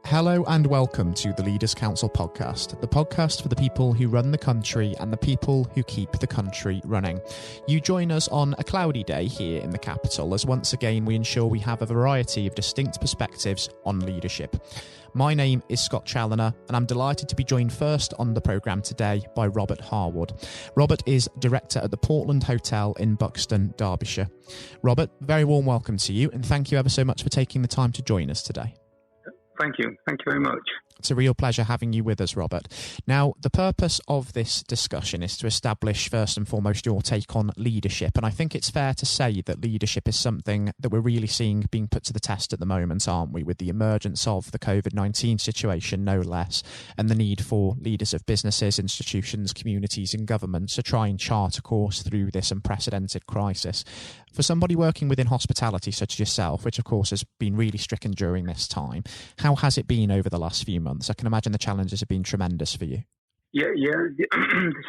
Hello and welcome to the Leaders Council podcast, the podcast for the people who run the country and the people who keep the country running. You join us on a cloudy day here in the capital as once again we ensure we have a variety of distinct perspectives on leadership. My name is Scott Challoner and I'm delighted to be joined first on the programme today by Robert Harwood. Robert is Director at the Portland Hotel in Buxton, Derbyshire. Robert, very warm welcome to you and thank you ever so much for taking the time to join us today. Thank you. Thank you very much. It's a real pleasure having you with us, Robert. Now, the purpose of this discussion is to establish, first and foremost, your take on leadership. And I think it's fair to say that leadership is something that we're really seeing being put to the test at the moment, aren't we? With the emergence of the COVID-19 situation, no less, and the need for leaders of businesses, institutions, communities and governments to try and chart a course through this unprecedented crisis. For somebody working within hospitality such as yourself, which of course has been really stricken during this time, how has it been over the last few months? I can imagine the challenges have been tremendous for you. Yeah, there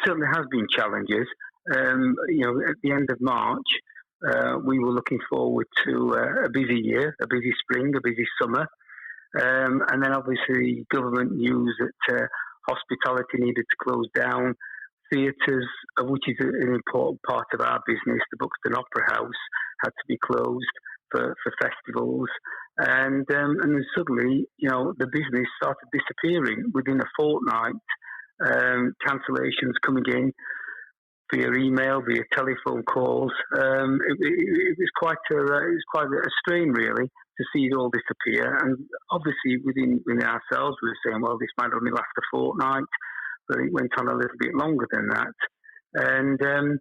certainly has been challenges. At the end of March, we were looking forward to a busy year, a busy spring, a busy summer. And then obviously government news that hospitality needed to close down. Theatres, which is an important part of our business, the Buxton Opera House, had to be closed for festivals. And then suddenly, the business started disappearing within a fortnight. Cancellations coming in via email, via telephone calls. It was quite a strain, really, to see it all disappear. And obviously, within ourselves, we were saying, well, this might only last a fortnight, but it went on a little bit longer than that. And that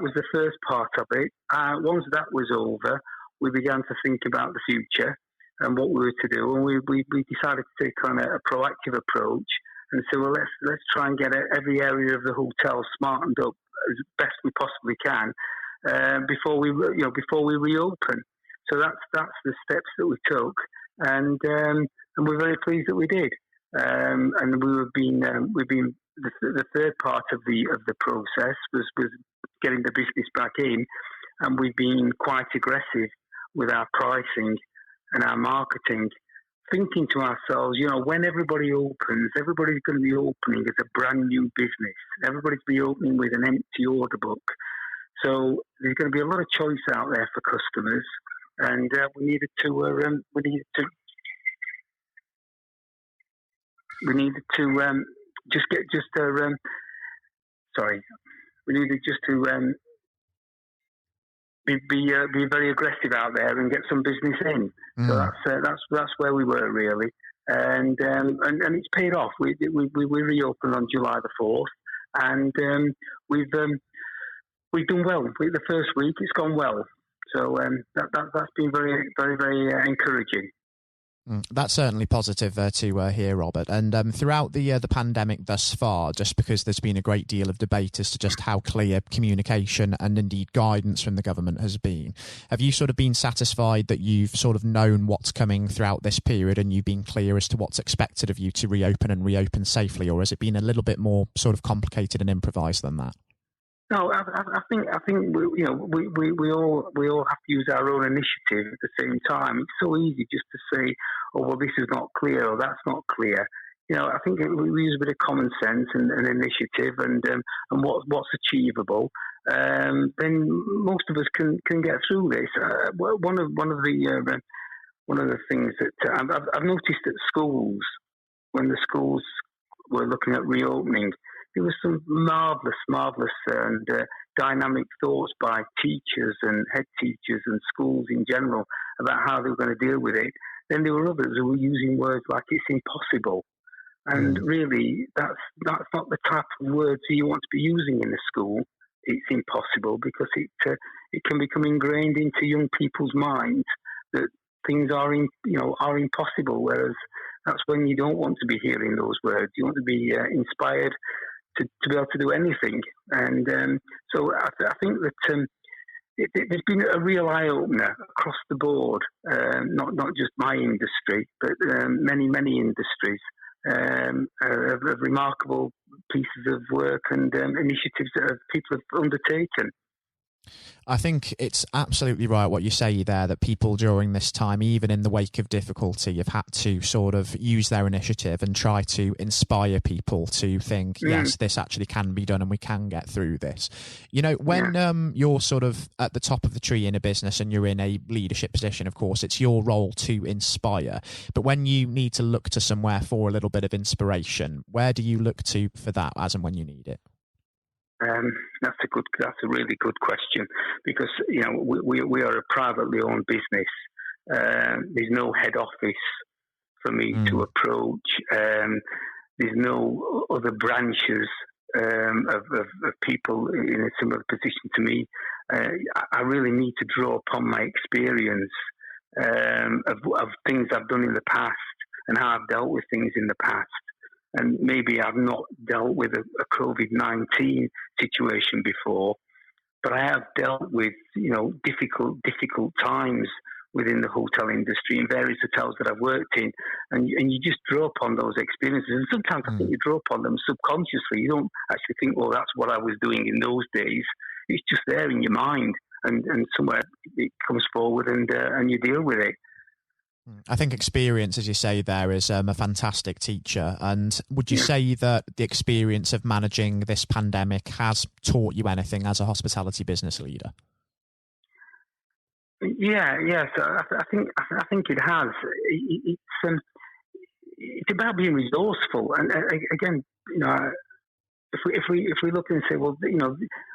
was the first part of it. Once that was over, we began to think about the future and what we were to do, and we decided to take on a proactive approach and say, well, let's try and get every area of the hotel smartened up as best we possibly can before we reopen. So that's the steps that we took, and we're very pleased that we did. And the third part of the process was getting the business back in, and we've been quite aggressive with our pricing and our marketing, thinking to ourselves, when everybody opens, everybody's going to be opening as a brand new business. Everybody's going to be opening with an empty order book. So there's going to be a lot of choice out there for customers, and we needed to be very aggressive out there and get some business in. So that's where we were really, and it's paid off. We reopened on July the 4th, and we've done well. The first week it's gone well, so that's been very very very encouraging. That's certainly positive to hear, Robert. And throughout the pandemic thus far, just because there's been a great deal of debate as to just how clear communication and indeed guidance from the government has been, have you sort of been satisfied that you've sort of known what's coming throughout this period and you've been clear as to what's expected of you to reopen safely, or has it been a little bit more sort of complicated and improvised than that? No, I think we all have to use our own initiative at the same time. It's so easy just to say, "Oh, well, this is not clear," or "That's not clear." I think we use a bit of common sense and initiative and what's achievable. Then most of us can get through this. One of the things that I've noticed at schools, when the schools were looking at reopening, there was some marvellous and dynamic thoughts by teachers and head teachers and schools in general about how they were going to deal with it. Then there were others who were using words like "it's impossible," and really, that's not the type of words you want to be using in a school. It's impossible because it can become ingrained into young people's minds that things are impossible. Whereas that's when you don't want to be hearing those words. You want to be inspired to be able to do anything. And so I think that there's been a real eye-opener across the board, not just my industry, but many industries, of remarkable pieces of work and initiatives that people have undertaken. I think it's absolutely right what you say there, that people during this time, even in the wake of difficulty, have had to sort of use their initiative and try to inspire people to think, yes, this actually can be done and we can get through this. You know, when you're sort of at the top of the tree in a business and you're in a leadership position, of course, it's your role to inspire. But when you need to look to somewhere for a little bit of inspiration, where do you look to for that as and when you need it? That's a really good question, because we are a privately owned business. There's no head office for me to approach. There's no other branches of people in a similar position to me. I really need to draw upon my experience of things I've done in the past and how I've dealt with things in the past. And maybe I've not dealt with a COVID-19 situation before, but I have dealt with, difficult times within the hotel industry in various hotels that I've worked in. And you just draw upon those experiences. And sometimes I think you draw upon them subconsciously. You don't actually think, well, that's what I was doing in those days. It's just there in your mind. And somewhere it comes forward and you deal with it. I think experience, as you say there, is a fantastic teacher. And would you say that the experience of managing this pandemic has taught you anything as a hospitality business leader? Yes, I think it has. It's about being resourceful, and again, if we look and say, well,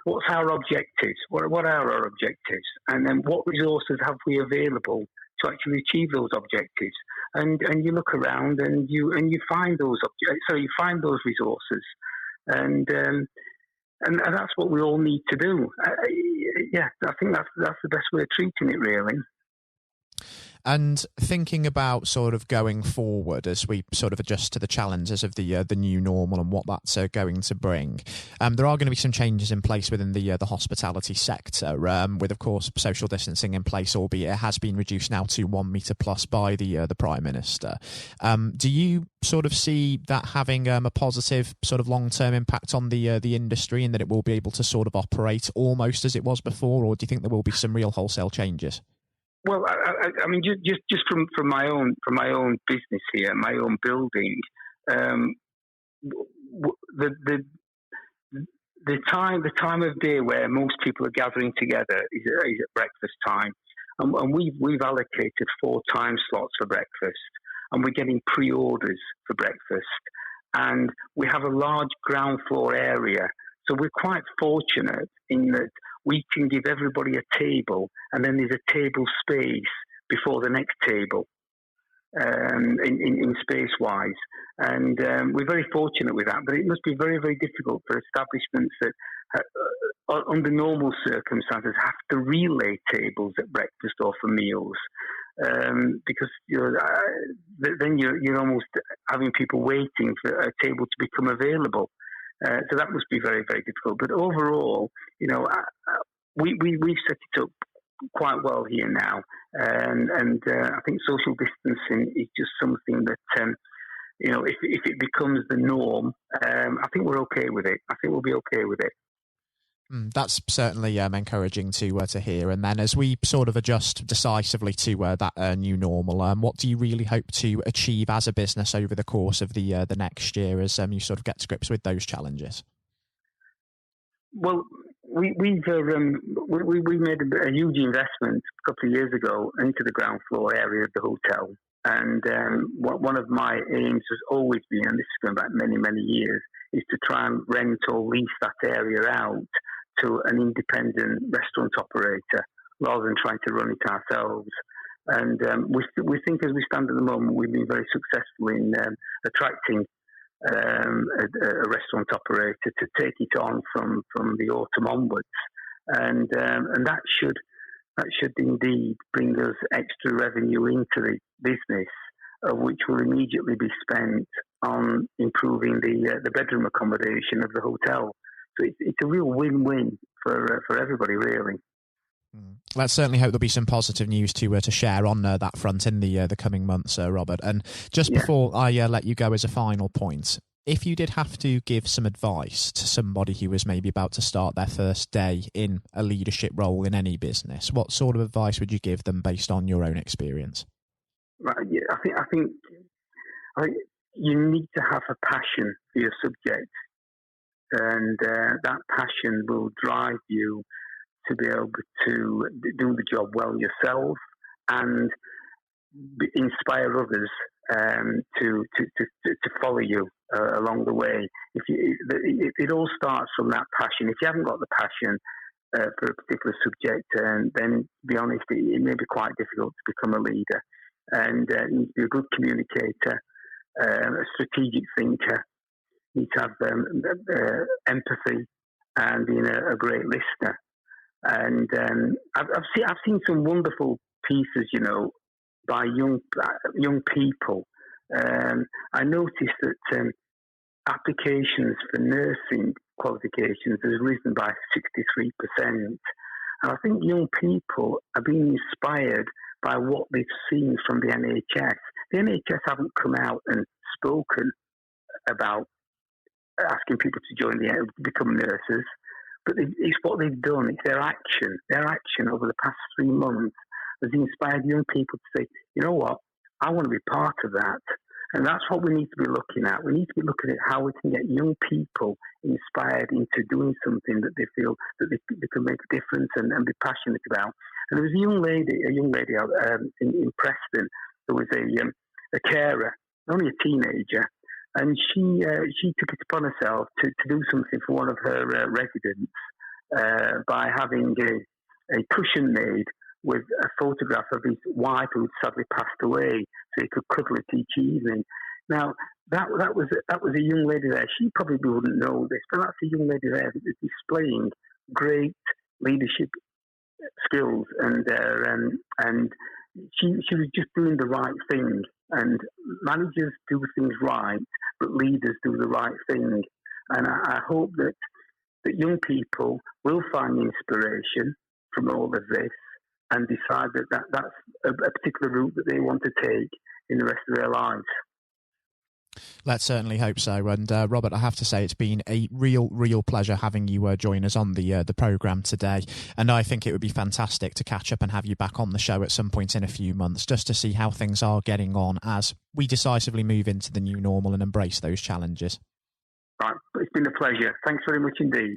what's our objectives? What are our objectives? And then what resources have we available to actually achieve those objectives? And you look around and you find those you find those resources, and that's what we all need to do. I think that's the best way of treating it, really. And thinking about sort of going forward as we sort of adjust to the challenges of the new normal and what that's going to bring, there are going to be some changes in place within the hospitality sector, with, of course, social distancing in place, albeit it has been reduced now to 1 metre plus by the Prime Minister. Do you sort of see that having a positive sort of long-term impact on the industry, and that it will be able to sort of operate almost as it was before, or do you think there will be some real wholesale changes? Well, I mean, just from my own business here, my own building, the time of day where most people are gathering together is at breakfast time, and we've allocated 4 time slots for breakfast, and we're getting pre-orders for breakfast, and we have a large ground floor area, so we're quite fortunate in that we can give everybody a table, and then there's a table space before the next table, in space-wise. And we're very fortunate with that, but it must be very, very difficult for establishments that, under normal circumstances, have to relay tables at breakfast or for meals, because then you're almost having people waiting for a table to become available. So that must be very, very difficult. But overall, we've set it up quite well here now, and I think social distancing is just something that if it becomes the norm, I think we're okay with it. I think we'll be okay with it. That's certainly encouraging to hear. And then as we sort of adjust decisively to that new normal, what do you really hope to achieve as a business over the course of the next year as you sort of get to grips with those challenges? Well, we made a huge investment a couple of years ago into the ground floor area of the hotel. And one of my aims has always been, and this is going back many, many years, is to try and rent or lease that area out to an independent restaurant operator rather than trying to run it ourselves. And we think, as we stand at the moment, we've been very successful in attracting a restaurant operator to take it on from the autumn onwards, and that should indeed bring us extra revenue into the business, which will immediately be spent on improving the bedroom accommodation of the hotel. So it's a real win-win for everybody, really. Let's certainly hope there'll be some positive news to share on that front in the coming months, Robert. And just before I let you go, as a final point, If you did have to give some advice to somebody who was maybe about to start their first day in a leadership role in any business, what sort of advice would you give them based on your own experience? Right, yeah, I think you need to have a passion for your subject, and that passion will drive you to be able to do the job well yourself and inspire others to follow you along the way. It all starts from that passion. If you haven't got the passion for a particular subject, then to be honest, it may be quite difficult to become a leader. And you need to be a good communicator, a strategic thinker. You need to have empathy and being a great listener. And I've seen some wonderful pieces, by young people. I noticed that applications for nursing qualifications has risen by 63%. And I think young people are being inspired by what they've seen from the NHS. The NHS haven't come out and spoken about asking people to become nurses, but it's what they've done. It's their action. Their action over the past 3 months has inspired young people to say, you know what, I want to be part of that. And that's what we need to be looking at. We need to be looking at how we can get young people inspired into doing something that they feel that they can make a difference and be passionate about. And there was a young lady out in Preston who was a carer, only a teenager, and she took it upon herself to do something for one of her residents by having a cushion made with a photograph of his wife who had sadly passed away, so he could cuddle it each evening. Now, that was a young lady there. She probably wouldn't know this, but that's a young lady there that is displaying great leadership skills, and she was just doing the right thing. And managers do things right, but leaders do the right thing. And I hope that young people will find inspiration from all of this and decide that's a particular route that they want to take in the rest of their lives. Let's certainly hope so. And Robert, I have to say it's been a real pleasure having you join us on the programme today. And I think it would be fantastic to catch up and have you back on the show at some point in a few months, just to see how things are getting on as we decisively move into the new normal and embrace those challenges. Right, it's been a pleasure. Thanks very much indeed.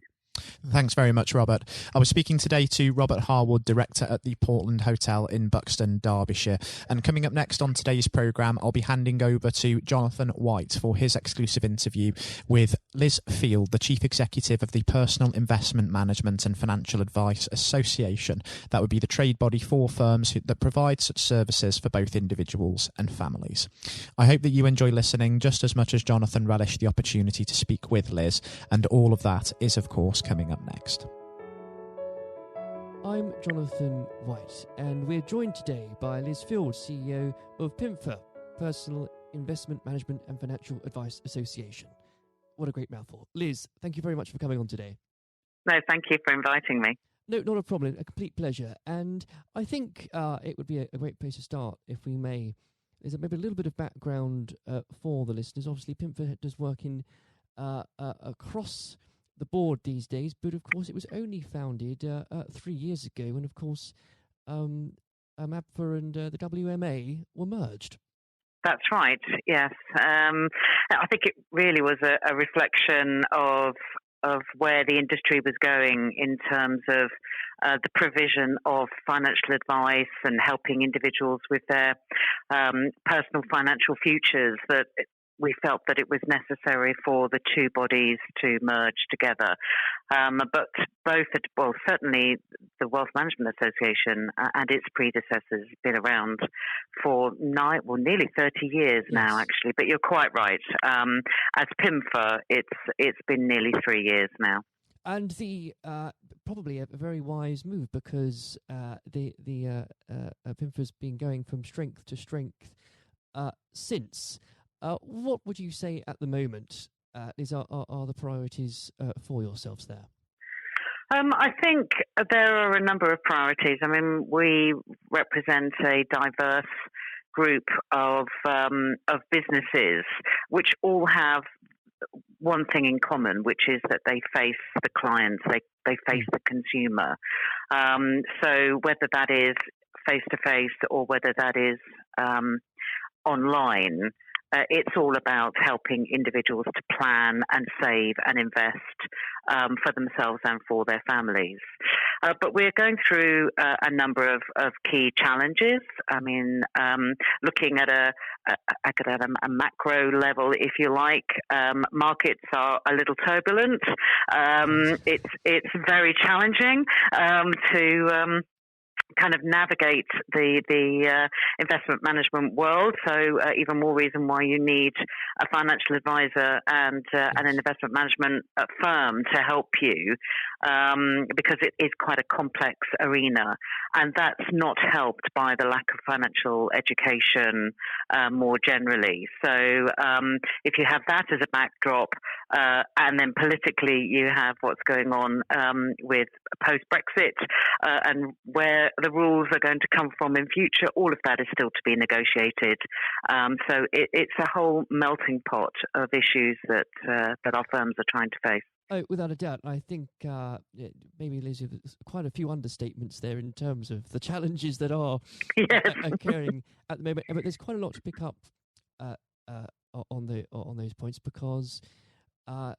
Thanks very much, Robert. I was speaking today to Robert Harwood, Director at the Portland Hotel in Buxton, Derbyshire. And coming up next on today's programme, I'll be handing over to Jonathan White for his exclusive interview with Liz Field, the Chief Executive of the Personal Investment Management and Financial Advice Association. That would be the trade body for firms that provide such services for both individuals and families. I hope that you enjoy listening just as much as Jonathan relished the opportunity to speak with Liz, and all of that is, of course, coming up next. I'm Jonathan White, and we're joined today by Liz Field, CEO of PIMFA, Personal Investment Management and Financial Advice Association. What a great mouthful. Liz, thank you very much for coming on today. No, thank you for inviting me. No, not a problem. A complete pleasure. And I think it would be a great place to start, if we may. There's maybe a little bit of background for the listeners. Obviously, PIMFA does work in across the board these days, but of course it was only founded 3 years ago, and of course AMAPFA and the WMA were merged. That's right, yes. I think it really was a reflection of where the industry was going in terms of the provision of financial advice and helping individuals with their personal financial futures, that we felt that it was necessary for the two bodies to merge together. But certainly the Wealth Management Association and its predecessors have been around for nearly 30 years now, actually. But you're quite right. As PIMFA, it's been nearly 3 years now. And the probably a very wise move, because the PIMFA's been going from strength to strength since. What would you say at the moment are the priorities for yourselves there? I think there are a number of priorities. I mean, we represent a diverse group of businesses which all have one thing in common, which is that they face the clients, they face the consumer. So whether that is face to face or whether that is online, it's all about helping individuals to plan and save and invest for themselves and for their families. But we're going through a number of key challenges. I mean, looking at a macro level, if you like, markets are a little turbulent. It's very challenging to kind of navigate the investment management world. So even more reason why you need a financial advisor and an investment management firm to help you, because it is quite a complex arena. And that's not helped by the lack of financial education more generally. So if you have that as a backdrop, and then politically you have what's going on with post-Brexit and where the rules are going to come from in future, all of that is still to be negotiated. So it's a whole melting pot of issues that our firms are trying to face. Oh, without a doubt. I think maybe, Liz, there's quite a few understatements there in terms of the challenges that are occurring at the moment. But there's quite a lot to pick up on those points, because I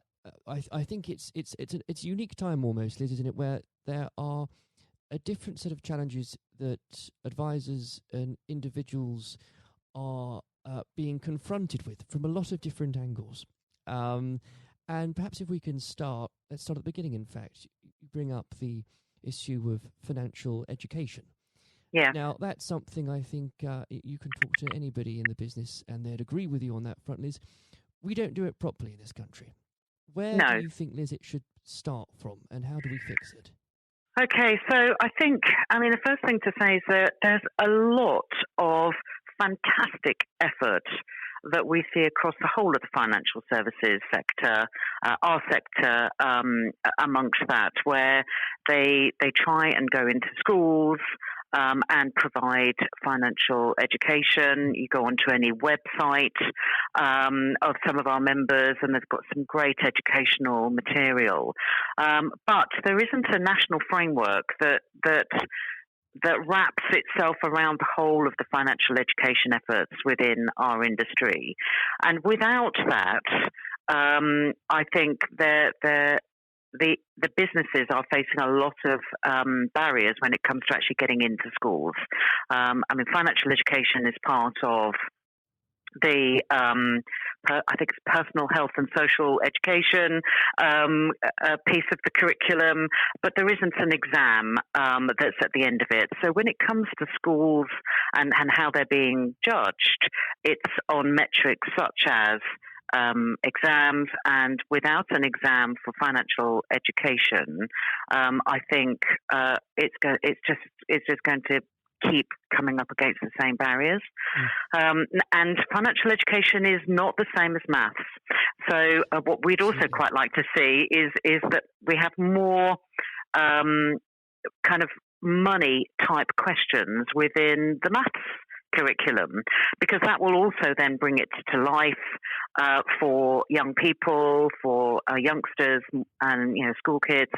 think it's a unique time almost, Liz, isn't it, where there are a different set of challenges that advisors and individuals are being confronted with from a lot of different angles. And perhaps if we can let's start at the beginning, in fact. You bring up the issue of financial education. Yeah. Now, that's something I think you can talk to anybody in the business and they'd agree with you on that front, Liz. We don't do it properly in this country. Where do you think, Liz, it should start from, and how do we fix it? Okay, so the first thing to say is that there's a lot of fantastic effort that we see across the whole of the financial services sector, our sector amongst that, where they try and go into schools and provide financial education. You go onto any website of some of our members, and they've got some great educational material. But there isn't a national framework that wraps itself around the whole of the financial education efforts within our industry. And without that, I think the businesses are facing a lot of barriers when it comes to actually getting into schools. Financial education is part of the I think it's personal health and social education piece of the curriculum, but there isn't an exam that's at the end of it. So when it comes to schools and how they're being judged, it's on metrics such as exams, and without an exam for financial education, I think it's just going to keep coming up against the same barriers. And financial education is not the same as maths. So what we'd also quite like to see is that we have more kind of money type questions within the maths curriculum, because that will also then bring it to life for young people, for youngsters and school kids.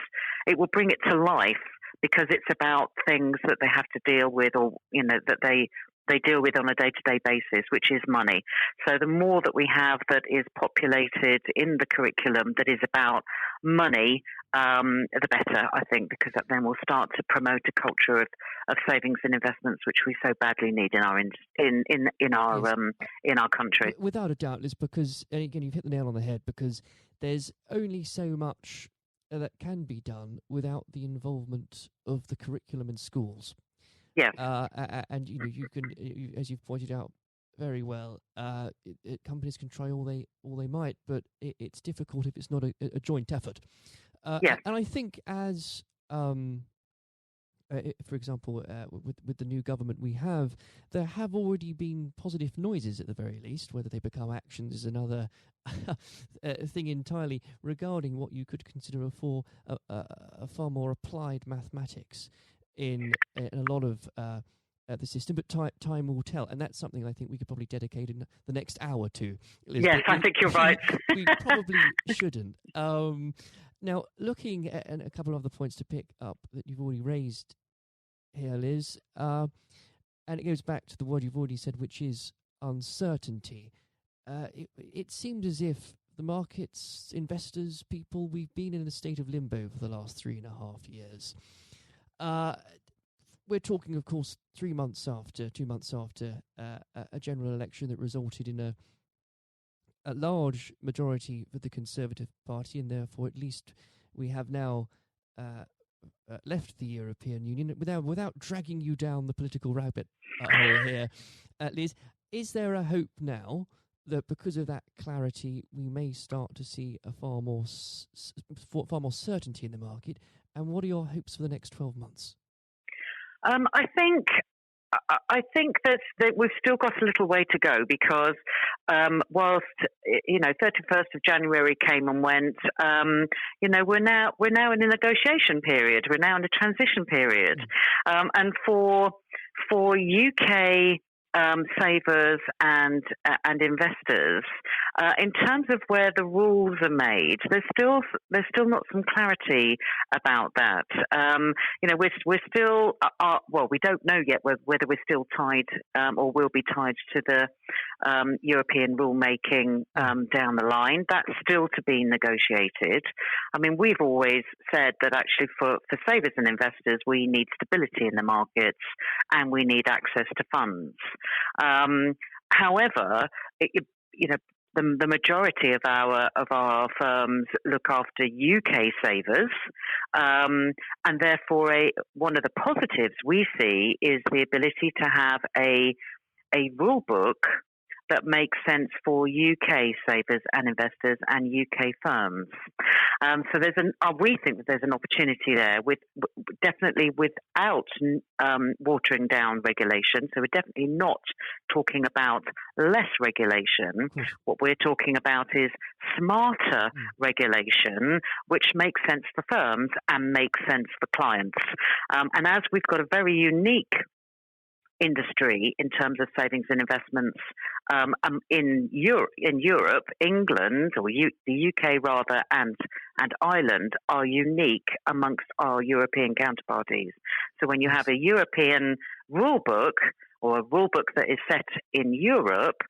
It will bring it to life because it's about things that they have to deal with, or that they deal with on a day-to-day basis, which is money. So the more that we have that is populated in the curriculum that is about money, the better, I think, because that then will start to promote a culture of savings and investments, which we so badly need in our country. Without a doubt, Liz, because, and again, you've hit the nail on the head, because there's only so much that can be done without the involvement of the curriculum in schools. Yes. And you can, as you've pointed out very well, companies can try all they might, but it's difficult if it's not a joint effort. Yes. And I think as, for example, with the new government we have, there have already been positive noises at the very least. Whether they become actions is another thing entirely, regarding what you could consider a far more applied mathematics in a lot of the system, but time will tell, and that's something I think we could probably dedicate in the next hour to. Liz, yes, I think you're right. We probably shouldn't. Now, looking at a couple of other points to pick up that you've already raised here, Liz, and it goes back to the word you've already said, which is uncertainty. It seemed as if the markets, investors, people, we've been in a state of limbo for the last 3.5 years. We're talking, of course, 2 months after a general election that resulted in a large majority for the Conservative Party, and therefore at least we have now left the European Union without dragging you down the political rabbit hole here. Liz, is there a hope now that because of that clarity we may start to see a far more certainty in the market? And what are your hopes for the next 12 months? I think that we've still got a little way to go because whilst 31st of January came and went, we're now in a negotiation period. We're now in a transition period, and for UK savers and investors, in terms of where the rules are made, there's still not some clarity about that. We're still we don't know yet whether we're still tied or will be tied to the European rulemaking down the line. That's still to be negotiated. I mean, we've always said that actually for savers and investors, we need stability in the markets and we need access to funds. However, the majority of our firms look after UK savers, and therefore one of the positives we see is the ability to have a rule book that makes sense for UK savers and investors and UK firms. So we think that there's an opportunity there, definitely without watering down regulation. So we're definitely not talking about less regulation. What we're talking about is smarter regulation, which makes sense for firms and makes sense for clients. And as we've got a very unique industry in terms of savings and investments in Europe, England, or the UK rather, and Ireland are unique amongst our European counterparties. So when you have a European rule book or a rule book that is set in Europe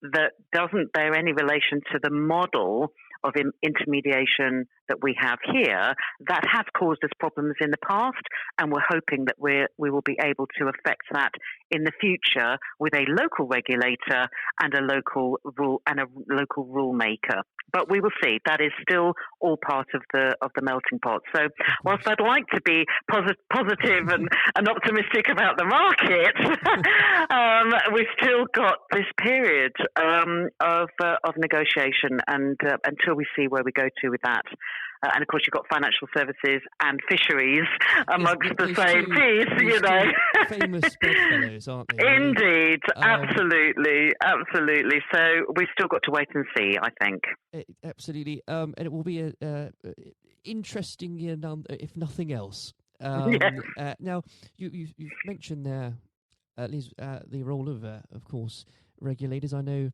that doesn't bear any relation to the model of intermediation that we have here, that has caused us problems in the past, and we're hoping that we will be able to affect that in the future with a local regulator and a local rule maker. But we will see. That is still all part of the melting pot. So whilst I'd like to be positive and optimistic about the market, we've still got this period of negotiation, and until we see where we go to with that. And of course, you've got financial services and fisheries amongst the same piece, Famous bedfellows, aren't they? Indeed, absolutely. So we've still got to wait and see, I think. Absolutely. And it will be interesting, if nothing else. Now, you've mentioned there, Liz, the role of course, regulators. I know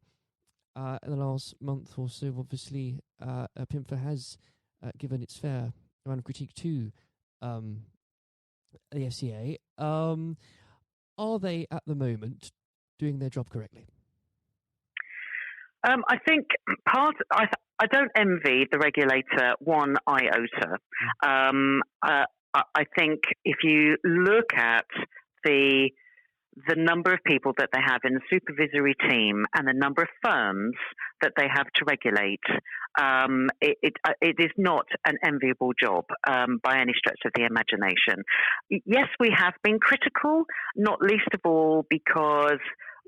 in the last month or so, obviously, PIMFA has given its fair amount of critique to the FCA. Are they, at the moment, doing their job correctly? I think I don't envy the regulator one iota. I think if you look at the number of people that they have in the supervisory team and the number of firms that they have to regulate, it is not an enviable job by any stretch of the imagination. Yes, we have been critical, not least of all because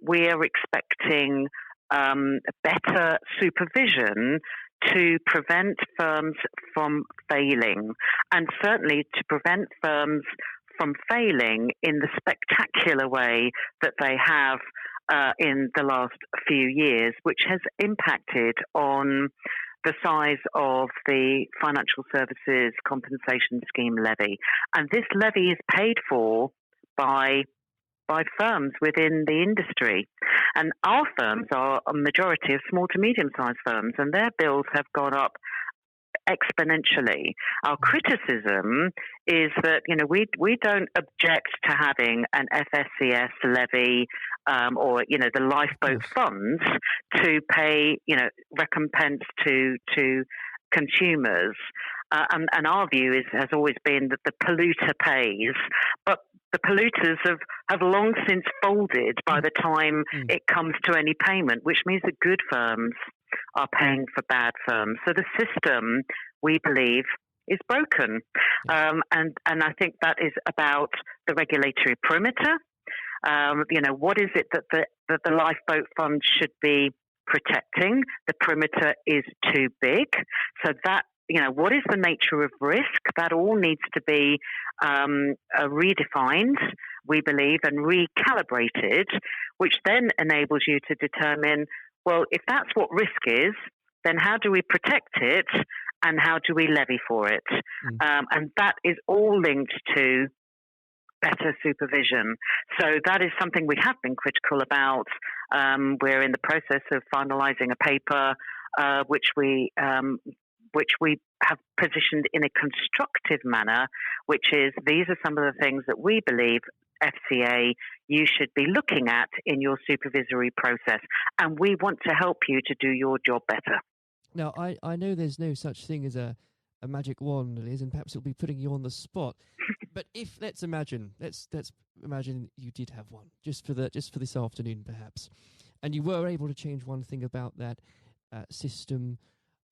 we're expecting better supervision to prevent firms from failing, and certainly to prevent firms from failing in the spectacular way that they have in the last few years, which has impacted on the size of the Financial Services Compensation Scheme levy. And this levy is paid for by by firms within the industry. And our firms are a majority of small to medium-sized firms, and their bills have gone up exponentially. Our criticism is that we don't object to having an FSCS levy or the lifeboat funds to pay recompense to consumers. And our view has always been that the polluter pays, but the polluters have long since folded by the time it comes to any payment, which means that good firms are paying for bad firms. So the system, we believe, is broken. And I think that is about the regulatory perimeter. What is it that the lifeboat fund should be protecting? The perimeter is too big. So that, what is the nature of risk? That all needs to be redefined, we believe, and recalibrated, which then enables you to determine, well, if that's what risk is, then how do we protect it and how do we levy for it? And that is all linked to better supervision. So that is something we have been critical about. We're in the process of finalising a paper which we have positioned in a constructive manner, which is these are some of the things that we believe, FCA, you should be looking at in your supervisory process. And we want to help you to do your job better. Now, I know there's no such thing as a magic wand, Liz, and perhaps it'll be putting you on the spot. But let's imagine you did have one just for this afternoon, perhaps, and you were able to change one thing about that system.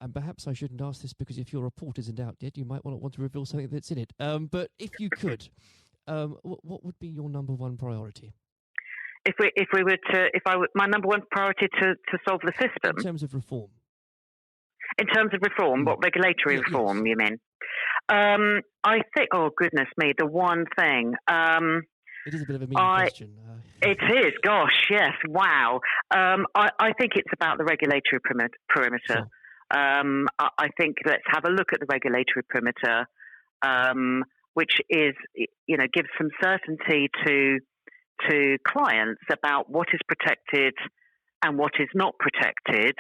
And perhaps I shouldn't ask this because if your report isn't out yet, you might want to reveal something that's in it. But if you could, what would be your number one priority? My number one priority to solve the system in terms of reform. In terms of reform, what regulatory reform you mean? I think. Oh goodness me, the one thing. It is a bit of a mean question. It is. Gosh, yes. Wow. I think it's about the regulatory perimeter. Sure. I think let's have a look at the regulatory perimeter, which is, gives some certainty to clients about what is protected and what is not protected,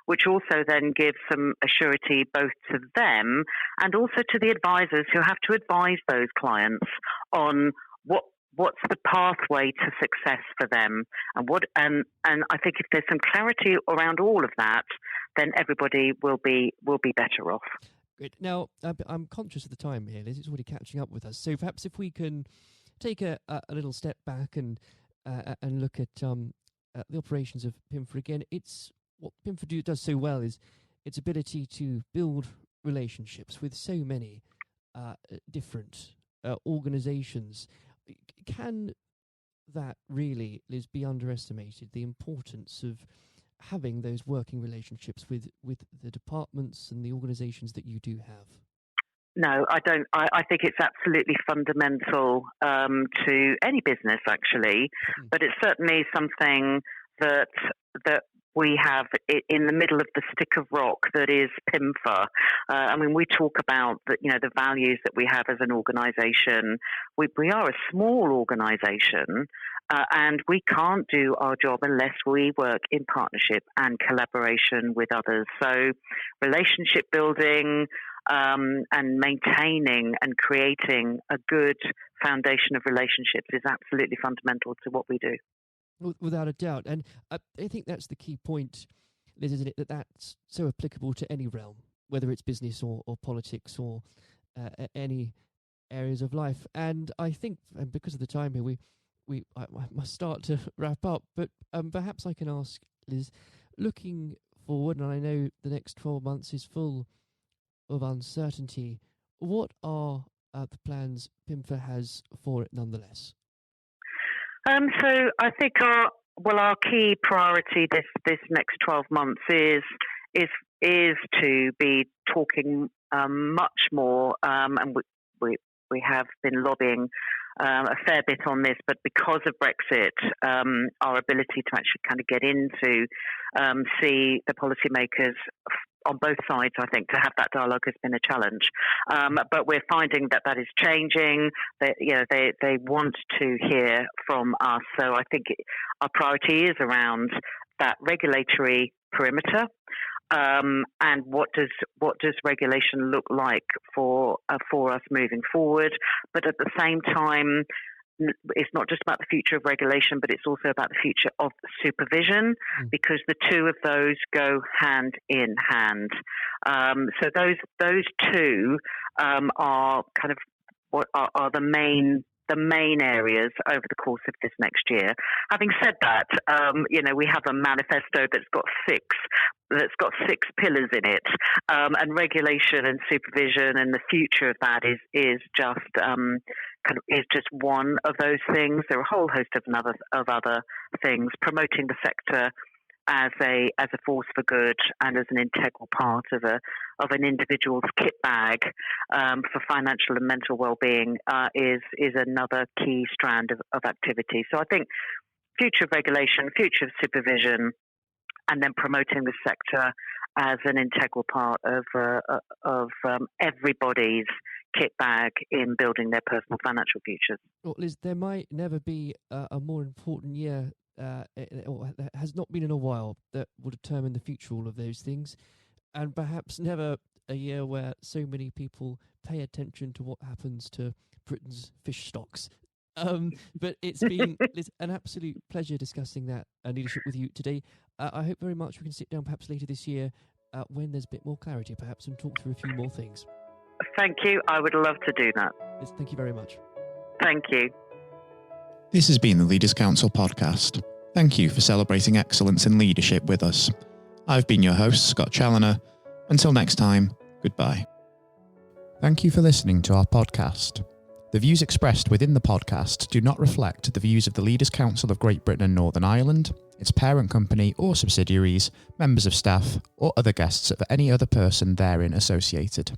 which also then gives some assurity both to them and also to the advisors who have to advise those clients on what's the pathway to success for them, and I think if there's some clarity around all of that, then everybody will be better off. Great. Now, I'm conscious of the time here, Liz. It's already catching up with us. So perhaps if we can take a little step back and look at the operations of PIMFA again. It's what PIMFA does so well is its ability to build relationships with so many different organisations. Can that really, Liz, be underestimated, the importance of having those working relationships with the departments and the organisations that you do have? No, I don't. I think it's absolutely fundamental to any business, actually, but it's certainly something that we have in the middle of the stick of rock that is PIMFA. We talk about the values that we have as an organisation. We are a small organisation, and we can't do our job unless we work in partnership and collaboration with others. So, relationship building and maintaining and creating a good foundation of relationships is absolutely fundamental to what we do. Without a doubt. And I think that's the key point, Liz, isn't it, that's so applicable to any realm, whether it's business or politics or any areas of life. And I think, and because of the time here, I must start to wrap up, but perhaps I can ask, Liz, looking forward, and I know the next 12 months is full of uncertainty, what are the plans PIMFA has for it nonetheless? So I think our key priority this next 12 months is to be talking much more, and we have been lobbying a fair bit on this, but because of Brexit, our ability to actually kind of get into see the policymakers on both sides, I think, to have that dialogue has been a challenge. But we're finding that is changing. They want to hear from us. So I think our priority is around that regulatory perimeter. And what does regulation look like for us moving forward? But at the same time, it's not just about the future of regulation, but it's also about the future of supervision, because the two of those go hand in hand. So those two are kind of what are the main areas over the course of this next year. Having said that, we have a manifesto that's got six pillars in it, and regulation and supervision and the future of that is just one of those things. There are a whole host of other things. Promoting the sector as a force for good and as an integral part of an individual's kit bag for financial and mental well-being is another key strand of activity. So I think future of regulation, future of supervision, and then promoting the sector as an integral part of everybody's kit bag in building their personal financial futures. Well, Liz, there might never be a more important year, or has not been in a while, that will determine the future of all of those things, and perhaps never a year where so many people pay attention to what happens to Britain's fish stocks. But it's been an absolute pleasure discussing that leadership with you today. I hope very much we can sit down perhaps later this year when there's a bit more clarity perhaps and talk through a few more things. Thank you. I would love to do that. Liz, thank you very much. Thank you. This has been the Leaders Council podcast. Thank you for celebrating excellence in leadership with us. I've been your host, Scott Challoner. Until next time, goodbye. Thank you for listening to our podcast. The views expressed within the podcast do not reflect the views of the Leaders Council of Great Britain and Northern Ireland, its parent company or subsidiaries, members of staff, or other guests of any other person therein associated.